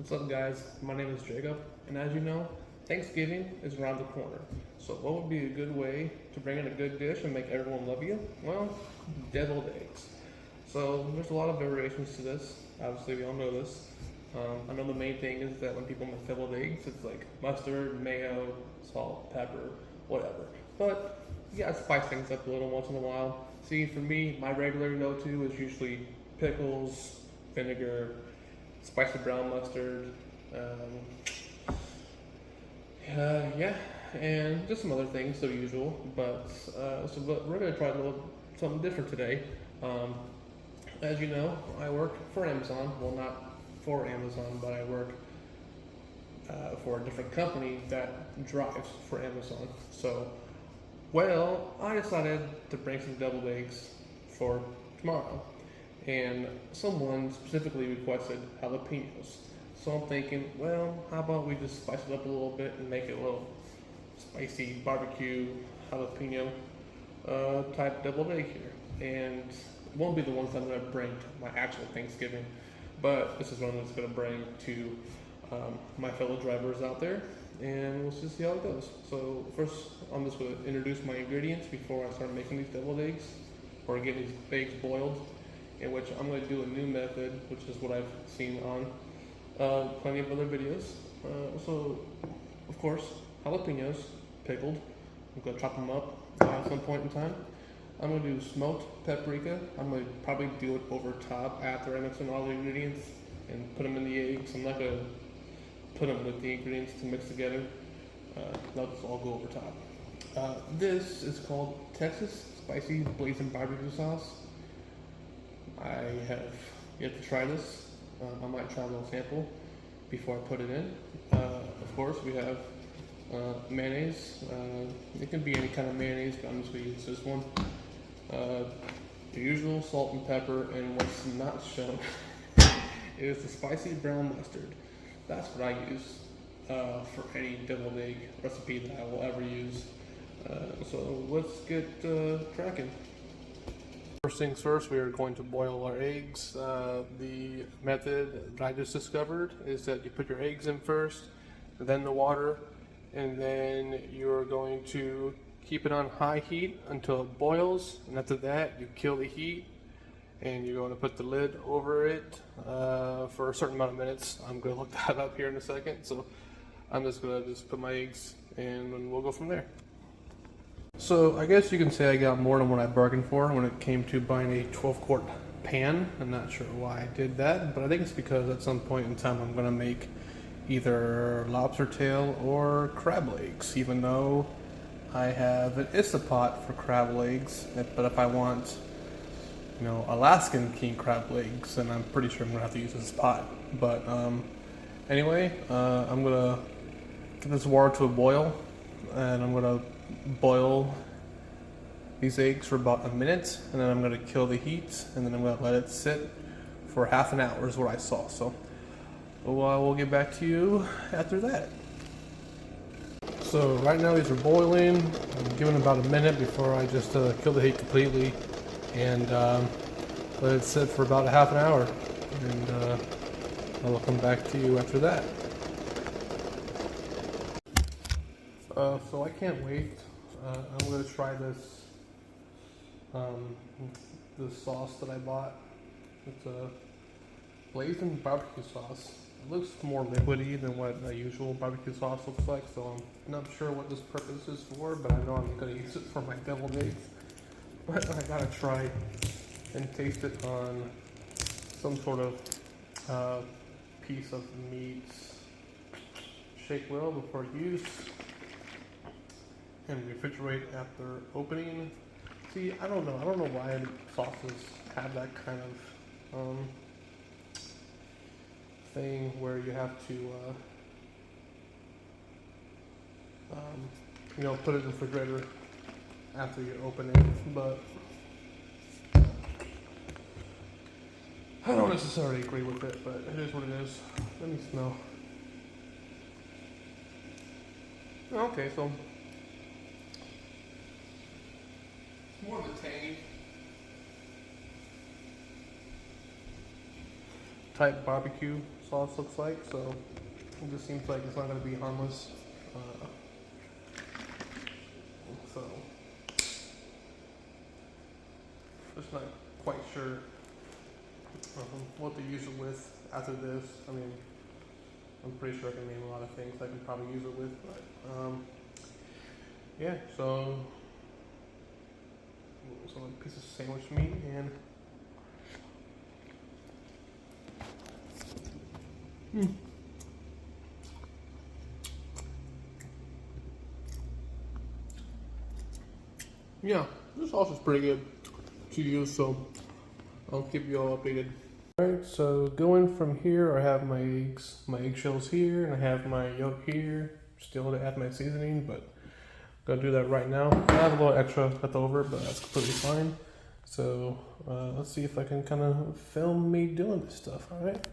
What's up, guys? My name is Jacob, and as you know, Thanksgiving is around the corner. So what would be a good way to bring in a good dish and make everyone love you? Well, deviled eggs. So there's a lot of variations to this. Obviously, we all know this. I know the main thing is that when people make deviled eggs, it's like mustard, mayo, salt, pepper, whatever. But you gotta spice things up a little once in a while. See, for me, my regular go-to is usually pickles, vinegar, spicy brown mustard, yeah, and just some other things, the usual. But we're gonna try a little something different today. As you know, I work for Amazon. Well, not for Amazon, but I work for a different company that drives for Amazon. So, well, I decided to bring some deviled eggs for tomorrow, and someone specifically requested jalapenos. So I'm thinking, well, how about we just spice it up a little bit and make it a little spicy barbecue jalapeno type deviled egg here. And it won't be the ones I'm going to bring to my actual Thanksgiving, but this is one that's going to bring to my fellow drivers out there, and we'll just see how it goes. So first, I'm just going to introduce my ingredients before I start making these deviled eggs, or get these eggs boiled, in which I'm going to do a new method, which is what I've seen on plenty of other videos. So, of course, jalapenos, pickled. I'm going to chop them up at some point in time. I'm going to do smoked paprika. I'm going to probably do it over top after I mix in all the ingredients and put them in the eggs. I'm not going to put them with the ingredients to mix together. They'll just all go over top. This is called Texas Spicy Blazing Barbecue Sauce. I have yet to try this. I might try a little sample before I put it in. Of course, we have mayonnaise. It can be any kind of mayonnaise, but I'm just going to use this one. The usual salt and pepper, and what's not shown is the spicy brown mustard. That's what I use for any deviled egg recipe that I will ever use. So let's get cracking. First things first, we are going to boil our eggs. The method that I just discovered is that you put your eggs in first, then the water, and then you're going to keep it on high heat until it boils, and after that you kill the heat, and you're going to put the lid over it for a certain amount of minutes. I'm going to look that up here in a second, so I'm just going to put my eggs in and we'll go from there. So I guess you can say I got more than what I bargained for when it came to buying a 12-quart pan. I'm not sure why I did that, but I think it's because at some point in time I'm going to make either lobster tail or crab legs, even though I have an Instapot for crab legs. But if I want, Alaskan king crab legs, then I'm pretty sure I'm going to have to use this pot. But anyway, I'm going to get this water to a boil, and I'm going to boil these eggs for about a minute, and then I'm going to kill the heat, and then I'm going to let it sit for half an hour is what I saw. So we'll get back to you after that. So right now these are boiling. I'm giving about a minute before I just kill the heat completely and let it sit for about a half an hour, and I'll come back to you after that. So I can't wait. I'm going to try this sauce that I bought. It's a blazing barbecue sauce. It looks more liquidy than what a usual barbecue sauce looks like, so I'm not sure what this purpose is for, but I know I'm going to use it for my deviled eggs. But I gotta try and taste it on some sort of piece of meat. Shake well before use, and refrigerate after opening. See, I don't know why sauces have that kind of thing where you have to put it in the refrigerator after you open it, but I don't necessarily agree with it, but it is what it is. Let me smell. Okay, so more of a tangy type barbecue sauce looks like, so it just seems like it's not going to be harmless. So, just not quite sure what to use it with after this. I mean, I'm pretty sure I can name a lot of things I can probably use it with, but yeah, so a piece of sandwich meat and yeah, this sauce is pretty good to use, so I'll keep you all updated. Alright, so going from here, I have my eggs, my eggshells here, and I have my yolk here, still to add my seasoning, but I'm gonna do that right now. I have a little extra left over, but that's completely fine. So let's see if I can kind of film me doing this stuff, alright?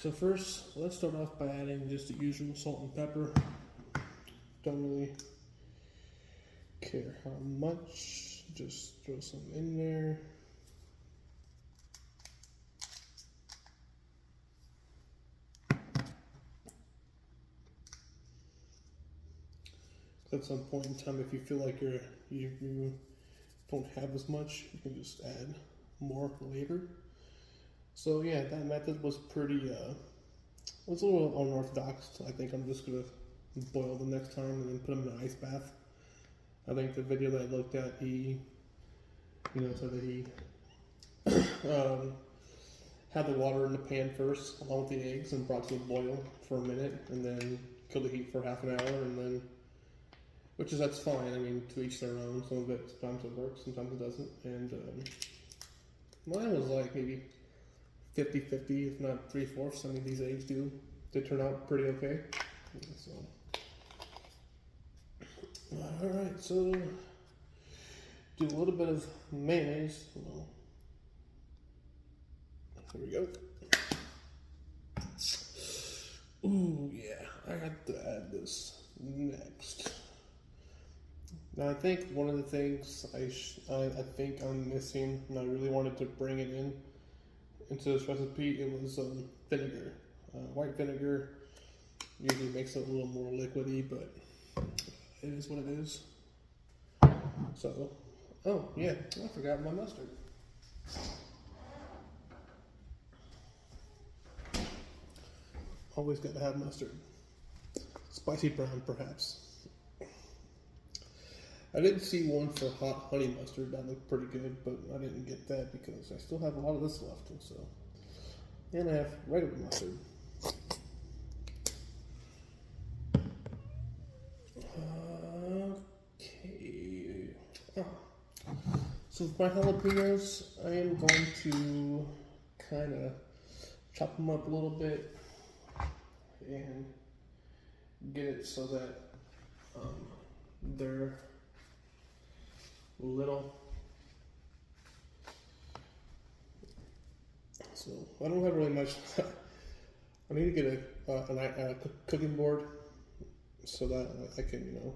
So first, let's start off by adding just the usual salt and pepper. Don't really care how much, just throw some in there. At some point in time, if you feel like you don't have as much, you can just add more later. So yeah, that method was pretty, was a little unorthodox. I think I'm just gonna boil them next time and then put them in an ice bath. I think the video that I looked at, he, said that he had the water in the pan first, along with the eggs, and brought it to a boil for a minute, and then killed the heat for half an hour, and then, that's fine. I mean, to each their own. Some of it, sometimes it works, sometimes it doesn't. And mine was like maybe 50-50, if not 3/4. I mean, these eggs did turn out pretty okay. So, all right, so do a little bit of mayonnaise. Well, here we go. Ooh, yeah, I have to add this next. Now, I think one of the things I think I'm missing, and I really wanted to bring it into this recipe, it was vinegar. White vinegar usually makes it a little more liquidy, but it is what it is. So, oh yeah, I forgot my mustard. Always got to have mustard. Spicy brown, perhaps. I did see one for hot honey mustard. That looked pretty good, but I didn't get that because I still have a lot of this left. And I have regular mustard. Okay. So with my jalapenos, I am going to kind of chop them up a little bit and get it so that they're little. So I don't have really much. I need to get a cooking board so that I can,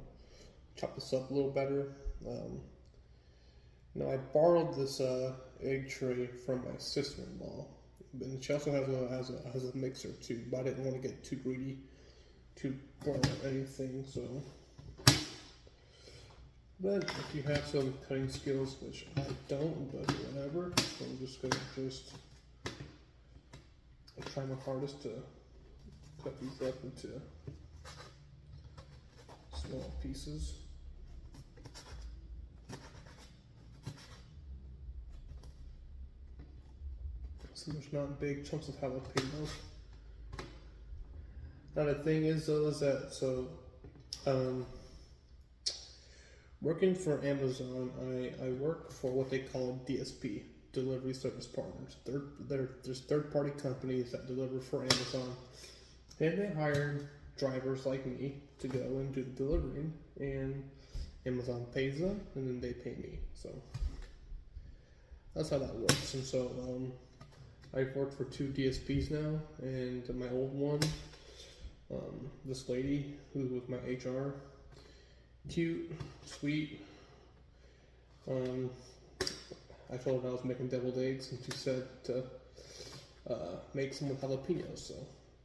chop this up a little better. I borrowed this egg tray from my sister-in-law, and she also has a mixer too. But I didn't want to get too greedy to borrow anything, so. But if you have some cutting skills, which I don't, but whatever, I'm just gonna try my hardest to cut these up into small pieces. So there's not big chunks of jalapenos. Now the thing is though, is that working for Amazon, I work for what they call DSP, Delivery Service Partners. There's third-party companies that deliver for Amazon, and they hire drivers like me to go and do the delivering, and Amazon pays them, and then they pay me. So that's how that works. And so I've worked for 2 DSPs now, and my old one, this lady who was my HR, cute, sweet. I told her I was making deviled eggs, and she said to make some with jalapenos. So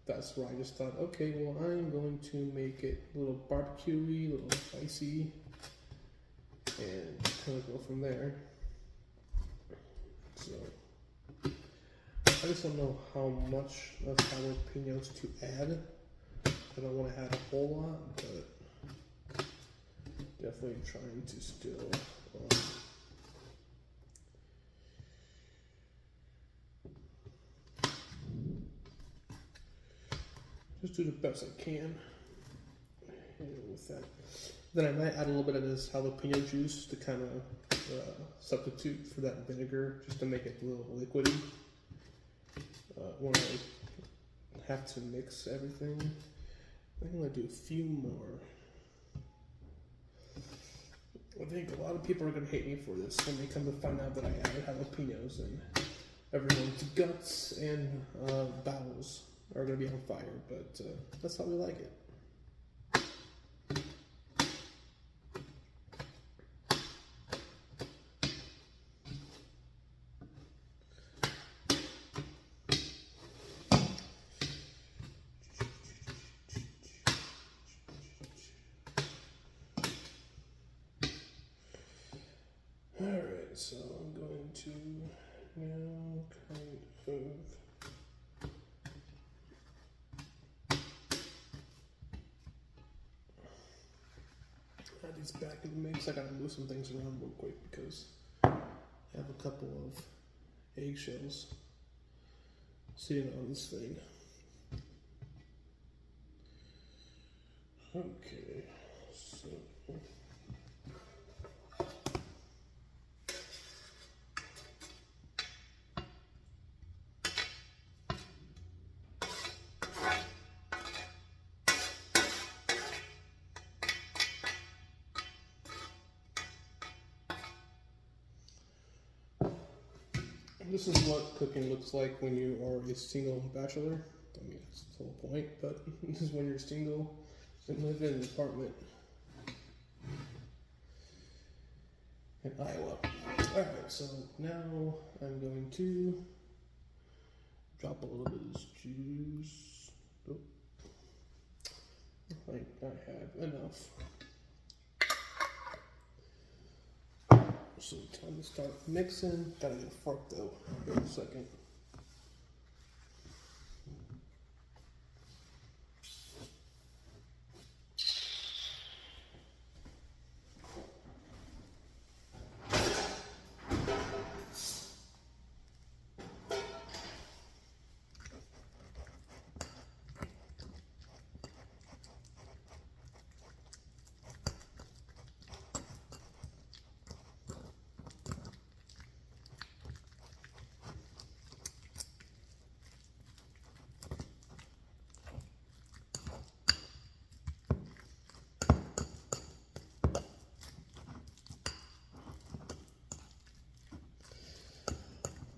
that's where I just thought, okay, well, I'm going to make it a little barbecue-y, a little spicy, and kind of go from there. So I just don't know how much of jalapenos to add. I don't want to add a whole lot, but definitely trying to still just do the best I can. And with that, then I might add a little bit of this jalapeno juice to kind of substitute for that vinegar, just to make it a little liquidy. When I have to mix everything, I'm gonna do a few more. I think a lot of people are gonna hate me for this when they come to find out that I added jalapenos, and everyone's guts and bowels are gonna be on fire, but that's how we like it. Alright, so I'm going to now kind of add these back in the mix. I gotta move some things around real quick because I have a couple of eggshells sitting on this thing. Okay, so this is what cooking looks like when you are a single bachelor. I mean, that's the whole point, but this is when you're single and live in an apartment in Iowa. Alright, so now I'm going to drop a little bit of this juice. Oh, I think I have enough. So time to start mixing. Gotta get a fork though. Wait a second.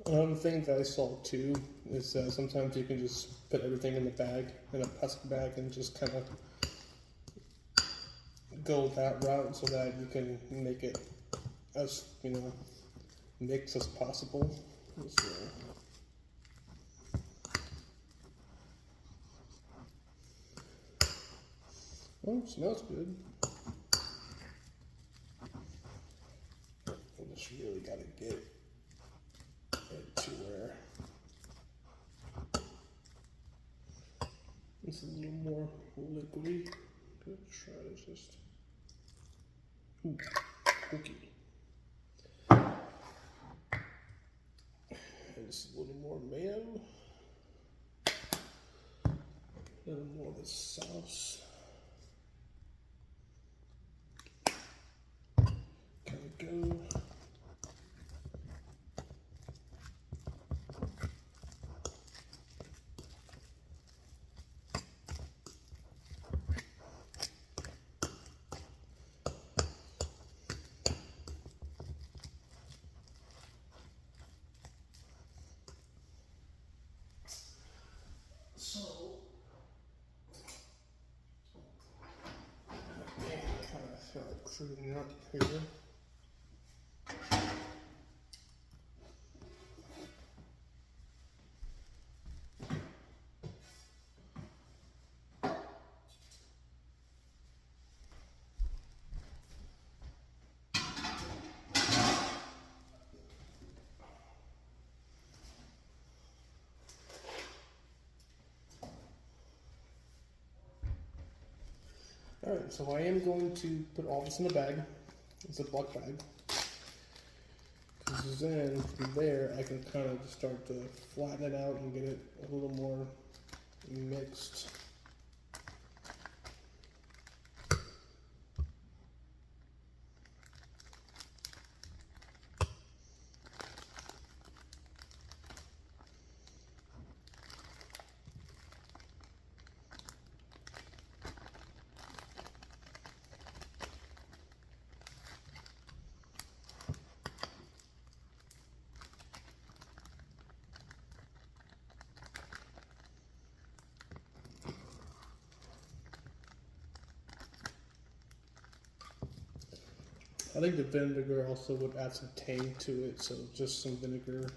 Another thing that I saw too is sometimes you can just put everything in the bag, in a plastic bag, and just kind of go that route so that you can make it as, you know, mixed as possible. So, oh, it smells good. I just really gotta get it to where it's a little more liquidy. Good, try to just cookie. And just a little more mayo. A little more of the sauce. Kind of go. So for the nut here. Alright, so I am going to put all this in a bag. It's a Ziploc bag. Because then from there I can kind of just start to flatten it out and get it a little more mixed. I think the vinegar also would add some tang to it, so just some vinegar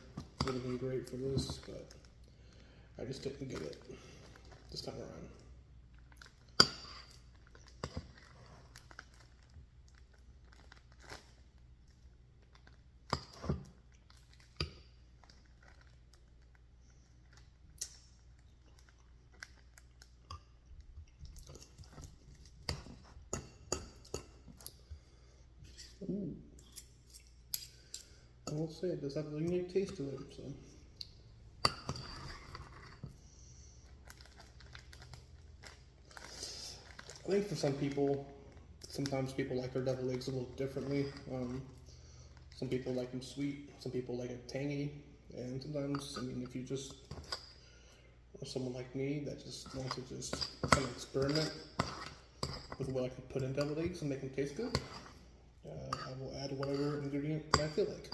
would have been great for this, but I just didn't get it this time around. Ooh. I will say it does have a unique taste to it, so. I think for some people, sometimes people like their deviled eggs a little differently. Some people like them sweet, some people like it tangy, and sometimes, I mean, if you just, or someone like me that just wants to just kind of experiment with what I can put in deviled eggs and make them taste good, I will add whatever ingredient I feel like.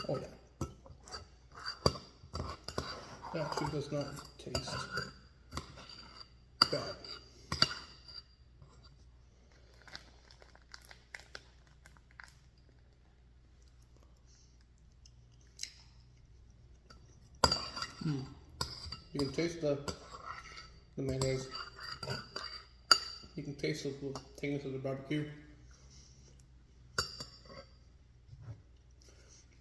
Oh yeah. That actually does not taste bad. You can taste the mayonnaise. You can taste the little tanginess of the barbecue.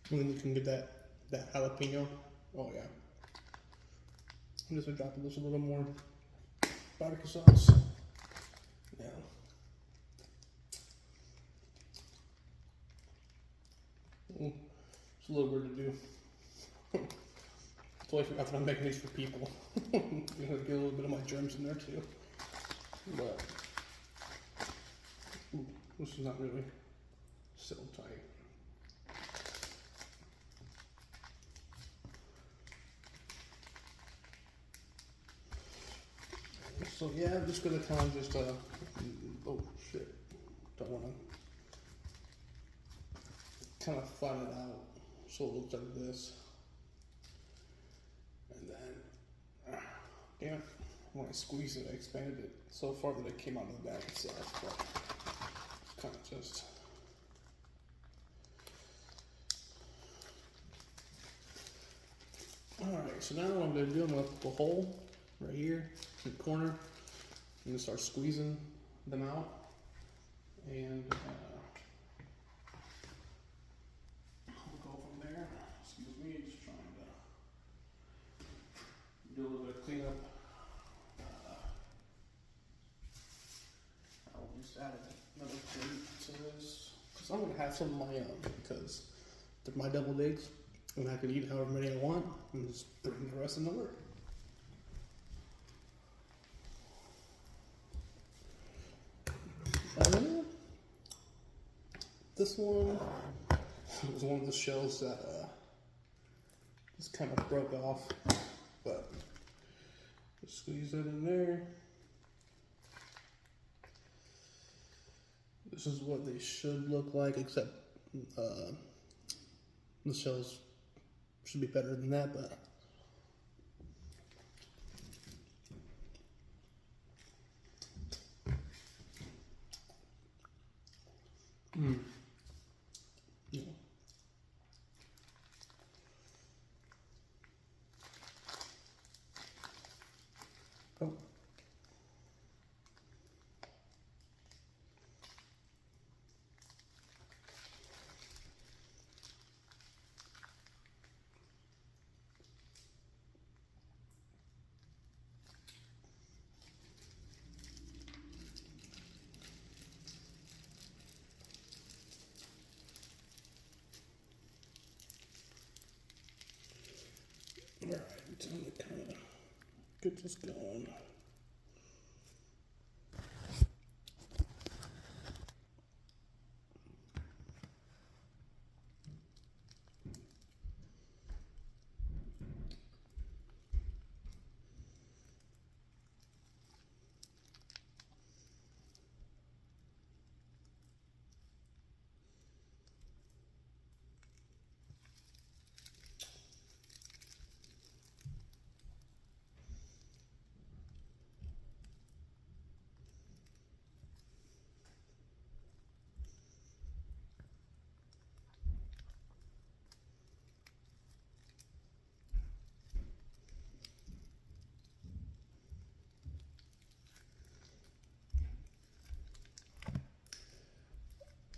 And then you can get that jalapeno. Oh yeah. I'm just gonna drop this a little more barbecue sauce. Now, it's a little weird to do. I totally forgot that I'm making these for people. I'm gonna get a little bit of my germs in there too. But this is not really so tight. So yeah, I'm just gonna kind of just oh shit, don't wanna kind of flatten it out so it looks like this, and then damn it, when I squeezed it, I expanded it so far that it came out of the bag itself. But it's kind of just. Alright, so now what I'm going to do, I'm going to put the hole right here in the corner. I'm going to start squeezing them out. And we'll go from there. Excuse me, just trying to do a little bit of cleanup. I'll just add another plate to this. Because I'm going to have some of my own. Because they're my deviled eggs. And I can eat however many I want and just bring the rest in the work. This one was one of the shells that It's kind of broke off, but just squeeze that in there. This is what they should look like, except the shells should be better than that, but yeah. Oh. Alright, time to kind of get this going.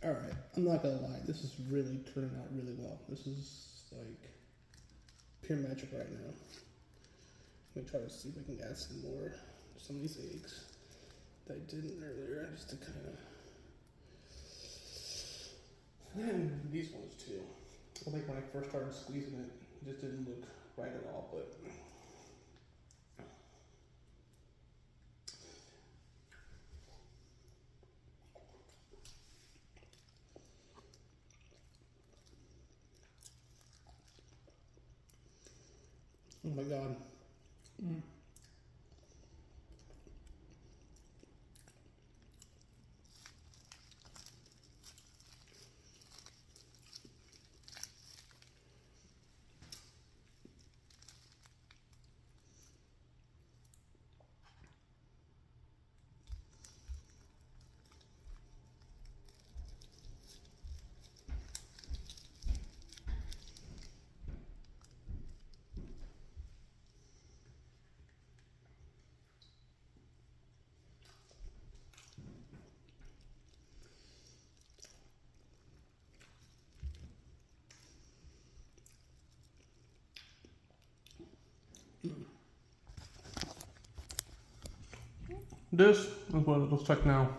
Alright, I'm not gonna lie, this is really turning out really well. This is like pure magic right now. I'm gonna try to see if I can add some of these eggs that I didn't earlier, just to kind of. And these ones too. I think when I first started squeezing it, it just didn't look right at all, but. Oh my god. This is what it looks like now.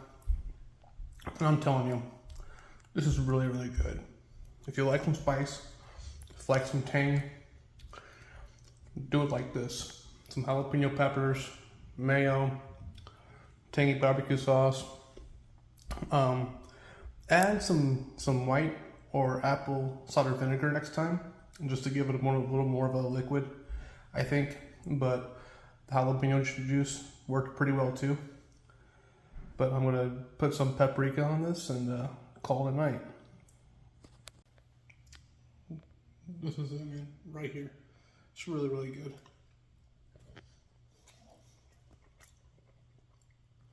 And I'm telling you, this is really, really good. If you like some spice, if you like some tang, do it like this. Some jalapeno peppers, mayo, tangy barbecue sauce. Add some white or apple cider vinegar next time, just to give it a little more of a liquid, I think. But the jalapeno juice worked pretty well too. But I'm gonna put some paprika on this and call it a night. This is it, man, right here. It's really, really good.